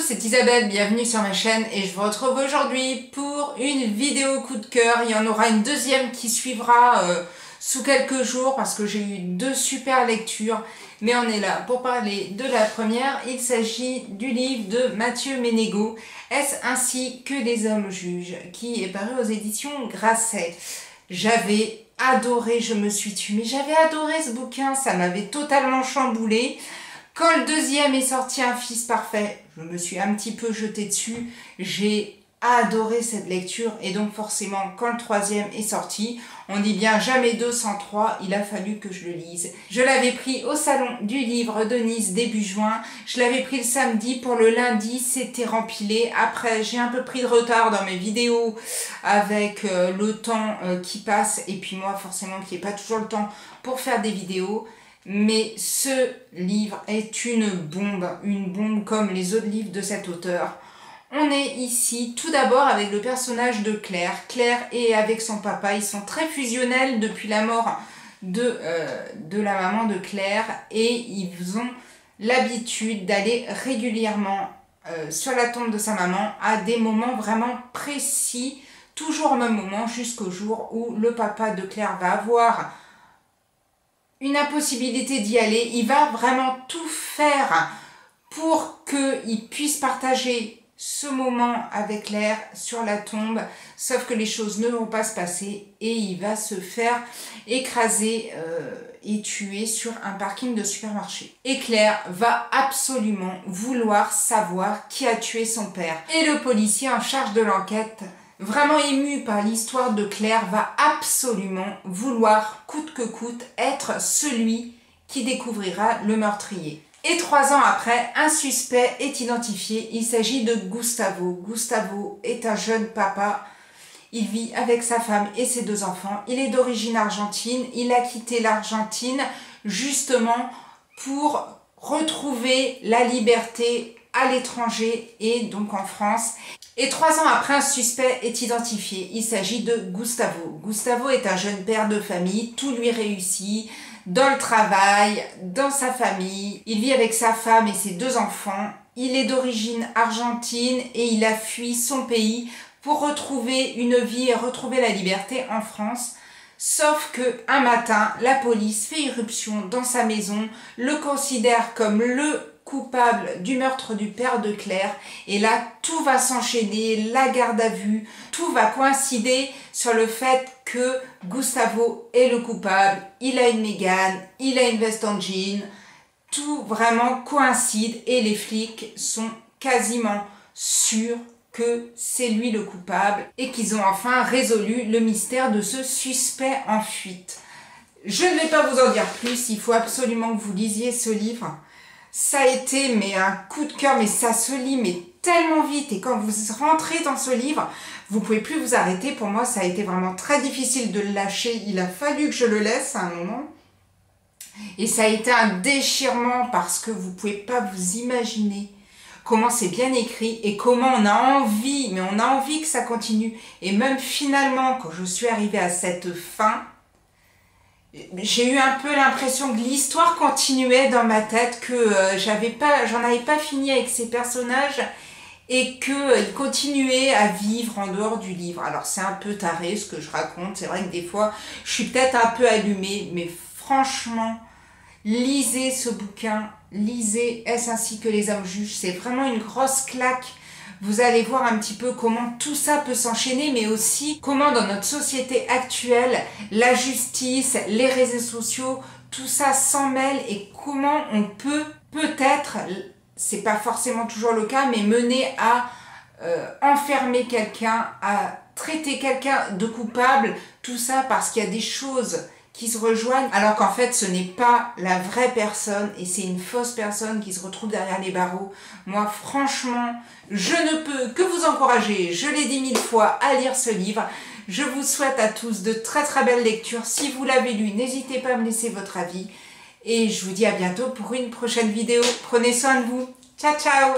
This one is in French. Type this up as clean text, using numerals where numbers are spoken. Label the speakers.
Speaker 1: c'est Isabelle, bienvenue sur ma chaîne et je vous retrouve aujourd'hui pour une vidéo coup de cœur. Il y en aura une deuxième qui suivra sous quelques jours parce que j'ai eu deux super lectures. Mais on est là pour parler de la première. Il s'agit du livre de Mathieu Ménégo, Est-ce ainsi que les hommes jugent, qui est paru aux éditions Grasset. J'avais adoré, je me suis tuée, mais j'avais adoré ce bouquin, ça m'avait totalement chamboulé. Quand le deuxième est sorti, Un fils parfait, je me suis un petit peu jetée dessus. J'ai adoré cette lecture et donc forcément quand le troisième est sorti, on dit bien jamais deux sans trois, il a fallu que je le lise. Je l'avais pris au salon du livre de Nice début juin, je l'avais pris le samedi, pour le lundi c'était rempilé. Après j'ai un peu pris de retard dans mes vidéos avec le temps qui passe et puis moi forcément qui n'ai pas toujours le temps pour faire des vidéos. Mais ce livre est une bombe comme les autres livres de cet auteur. On est ici tout d'abord avec le personnage de Claire. Claire est avec son papa, ils sont très fusionnels depuis la mort de la maman de Claire et ils ont l'habitude d'aller régulièrement sur la tombe de sa maman à des moments vraiment précis, toujours au même moment jusqu'au jour où le papa de Claire va avoir une impossibilité d'y aller. Il va vraiment tout faire pour qu'il puisse partager ce moment avec Claire sur la tombe, sauf que les choses ne vont pas se passer et il va se faire écraser et tuer sur un parking de supermarché. Et Claire va absolument vouloir savoir qui a tué son père. Et le policier en charge de l'enquête, vraiment ému par l'histoire de Claire, va absolument vouloir, coûte que coûte, être celui qui découvrira le meurtrier. Et 3 ans après, un suspect est identifié. Il s'agit de Gustavo. Gustavo est un jeune papa. Il vit avec sa femme et ses 2 enfants. Il est d'origine argentine. Il a quitté l'Argentine justement pour retrouver la liberté à l'étranger et donc en France. Et 3 ans après, un suspect est identifié. Il s'agit de Gustavo. Gustavo est un jeune père de famille, tout lui réussit, dans le travail, dans sa famille. Il vit avec sa femme et ses 2 enfants. Il est d'origine argentine et il a fui son pays pour retrouver une vie et retrouver la liberté en France. Sauf que un matin, la police fait irruption dans sa maison, le considère comme le coupable du meurtre du père de Claire et là tout va s'enchaîner, la garde à vue, tout va coïncider sur le fait que Gustavo est le coupable, il a une Mégane, il a une veste en jean, tout vraiment coïncide et les flics sont quasiment sûrs que c'est lui le coupable et qu'ils ont enfin résolu le mystère de ce suspect en fuite. Je ne vais pas vous en dire plus, il faut absolument que vous lisiez ce livre. Ça a été un coup de cœur, mais ça se lit tellement vite et quand vous rentrez dans ce livre, vous ne pouvez plus vous arrêter. Pour moi, ça a été vraiment très difficile de le lâcher. Il a fallu que je le laisse à un moment. Et ça a été un déchirement parce que vous ne pouvez pas vous imaginer comment c'est bien écrit et comment on a envie, mais on a envie que ça continue. Et même finalement, quand je suis arrivée à cette fin, j'ai eu un peu l'impression que l'histoire continuait dans ma tête, que j'en avais pas fini avec ces personnages et qu'ils continuaient à vivre en dehors du livre. Alors c'est un peu taré ce que je raconte, c'est vrai que des fois je suis peut-être un peu allumée, mais franchement, lisez ce bouquin, lisez Est-ce ainsi que les hommes jugent, c'est vraiment une grosse claque. Vous allez voir un petit peu comment tout ça peut s'enchaîner, mais aussi comment dans notre société actuelle, la justice, les réseaux sociaux, tout ça s'en mêle et comment on peut peut-être, c'est pas forcément toujours le cas, mais mener à enfermer quelqu'un, à traiter quelqu'un de coupable, tout ça parce qu'il y a des choses qui se rejoignent, alors qu'en fait ce n'est pas la vraie personne et c'est une fausse personne qui se retrouve derrière les barreaux. Moi franchement, je ne peux que vous encourager, je l'ai dit 1000 fois, à lire ce livre. Je vous souhaite à tous de très très belles lectures. Si vous l'avez lu, n'hésitez pas à me laisser votre avis. Et je vous dis à bientôt pour une prochaine vidéo. Prenez soin de vous. Ciao ciao.